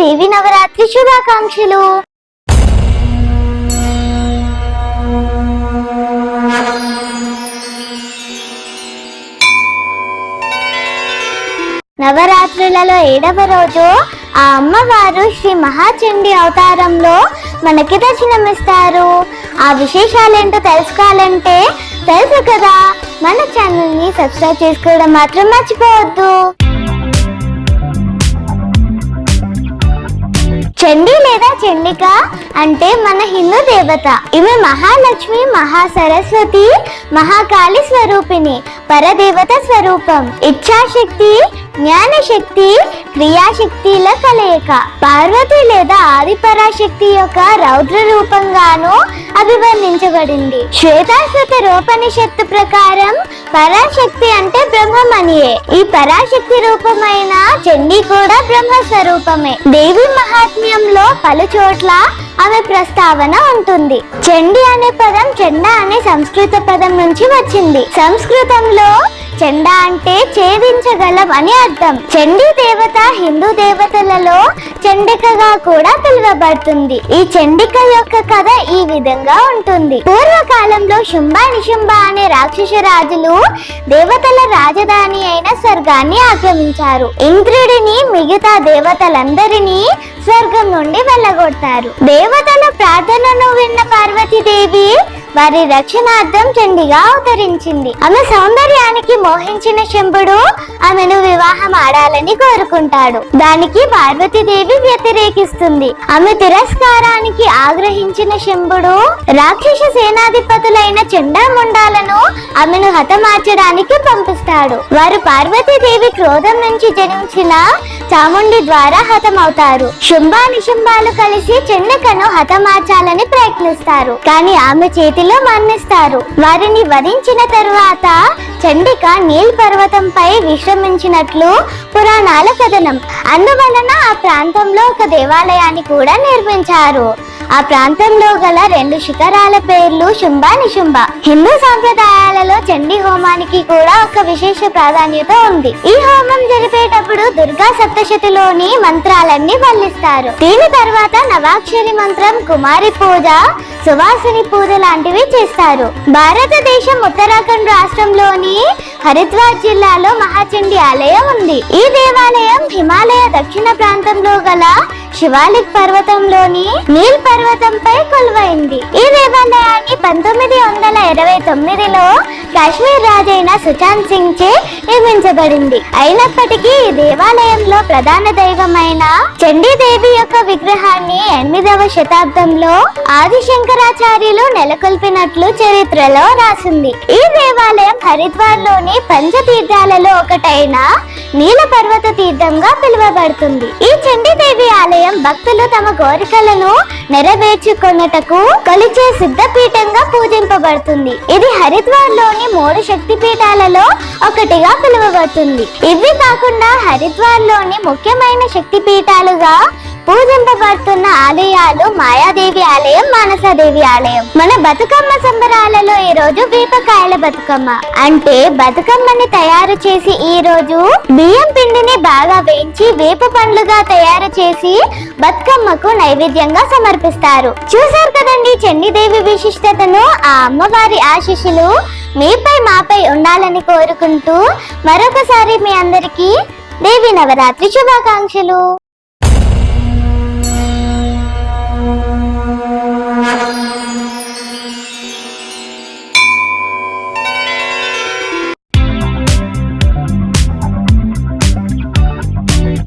దేవి నవరాత్రి శుభాకాంక్షలు. నవరాత్రులలో 7వ రోజు ఆ అమ్మవారు శ్రీ మహాచండి అవతారంలో మనకి దర్శనమిస్తారు. ఆ విశేషాలేంటో తెలుసుకోవాలంటే తెలుసు కదా, మన ఛానల్ ని సబ్స్క్రైబ్ చేసుకోవడం మాత్రం మర్చిపోవద్దు. చండి లేదా చండిక అంటే మన హిందూ దేవత. ఈమె మహాలక్ష్మి, మహాసరస్వతి, మహాకాళి స్వరూపిణి, పరదేవత స్వరూపం. ఇచ్ఛాశక్తి, జ్ఞానశక్తి, క్రియాశక్తిల కలయిక. పార్వతి లేదా ఆదిపరాశక్తి యొక్క రౌద్ర రూపంగాను అభివర్ణించబడింది. శ్వేతాశ్వత రూపనిషత్తు ప్రకారం పరాశక్తి అంటే బ్రహ్మమనియే. ఈ పరాశక్తి రూపమైన చండి కూడా బ్రహ్మ స్వరూపమే. దేవి మహాత్మ్యంలో పలు చోట్ల ఆమె ప్రస్తావన ఉంటుంది. చండి అనే పదం చండ అనే సంస్కృత పదం నుంచి వచ్చింది. సంస్కృతంలో చండ అంటే ఛేదించగలం అని అర్థం. చండీ దేవత హిందూ దేవతలలో చండికగా కూడా పిలువబడుతుంది. ఈ చండిక యొక్క కథ ఈ విధంగా ఉంటుంది. పూర్వకాలంలో శుంభ నిశుంభ అనే రాక్షస రాజులు దేవతల రాజధాని అయిన స్వర్గాన్ని ఆక్రమించారు. ఇంద్రుడిని, మిగతా దేవతలందరినీ స్వర్గం నుండి వెళ్ళగొట్టారు. దేవతల ప్రార్థనను విన్న పార్వతీదేవి వారి రక్షణార్థం చండిగా అవతరించింది. ఆమె సౌందర్యానికి మోహించిన శంభుడు ఆమెను వివాహం ఆడాలని కోరుకుంటాడు. దానికి పార్వతీదేవి వ్యతిరేకిస్తుంది. ఆమె తిరస్కారానికి ఆగ్రహించిన శంభుడు రాక్షస సేనాధిపతులైన చండాముండాలను ఆమెను హతమార్చడానికి పంపిస్తాడు. వారు పార్వతీదేవి క్రోధం నుంచి జనించిన చాముండి ద్వారా హతమవుతారు. శుంభ నిశుంభాలు కలిసి చండికను హతమార్చాలని ప్రయత్నిస్తారు, కానీ ఆమె చేతిలో మరణిస్తారు. వారిని వధించిన తరువాత చండిక నీల్ పర్వతంపై విశ్రమించినట్లు పురాణాల కథనం. అందువలన ఆ ప్రాంతంలో ఒక దేవాలయాన్ని కూడా నిర్మించారు. ఆ ప్రాంతంలో గల 2 శిఖరాల పేర్లు శుంభ నిశుంభ. హిందూ సాంప్రదాయాలలో చండీ హోమానికి కూడా ఒక విశేష ప్రాధాన్యత ఉంది. ఈ హోమం జరిపేటప్పుడు దుర్గా సప్తశతిలోని మంత్రాలన్నీ వల్లిస్తారు. దీని తర్వాత నవాక్షరి మంత్రం, కుమారి పూజ, సువాసిని పూజ లాంటివి చేస్తారు. భారతదేశం ఉత్తరాఖండ్ రాష్ట్రంలోని హరిద్వార్ జిల్లాలో మహాచండి ఆలయం ఉంది. ఈ దేవాలయం హిమాలయ దక్షిణ ప్రాంతంలో గల శివాలిక్ పర్వతంలోని నీల్ పర్వతంపై కొలువైంది. ఈ దేవాలయాన్ని 1929లో కాశ్మీర్ రాజైన సుశాంత్ సింగ్ చే నిర్మించబడింది. అయినప్పటికీ ఈ దేవాలయంలో ప్రధాన దైవమైన చండీదేవి యొక్క విగ్రహాన్ని 8వ శతాబ్దంలో ఆదిశంకరాచార్యులు నెలకొల్పినట్లు చరిత్రలో రాసింది. ఈ దేవాలయం హరిద్వార్ లోని పంచతీర్థాలలో ఒకటైన నీల పర్వత తీర్థంగా పిలువబడుతుంది. ఈ చండీదేవి ఆలయం భక్తులు తమ కోరికలను నెరవేర్చుకొనుటకు కొలిచే సిద్ధపీఠంగా పూజింపబడుతుంది. ఇది హరిద్వార్ లోని 3 శక్తి పీఠాలలో ఒకటిగా పిలువబడుతుంది. ఇవి కాకుండా హరిద్వార్ లోని ముఖ్యమైన శక్తి పీఠాలుగా పూజింపబడుతున్న ఆలయాలు మాయాదేవి ఆలయం, మానసాదేవి ఆలయం. మన బతుకమ్మ సంబరాలలో ఈ రోజు వేపకాయల బతుకమ్మ. అంటే బతుకమ్మని తయారు చేసి ఈ రోజు బియ్యం పిండిని బాగా వేయించి వేప పండ్లుగా తయారు చేసి బతుకమ్మకు నైవేద్యంగా సమర్పిస్తారు. చూసారు కదండి చండీదేవి విశిష్టతను. ఆ అమ్మవారి ఆశీస్సులు మీపై మాపై ఉండాలని కోరుకుంటూ మరొకసారి మీ అందరికీ దేవి నవరాత్రి శుభాకాంక్షలు.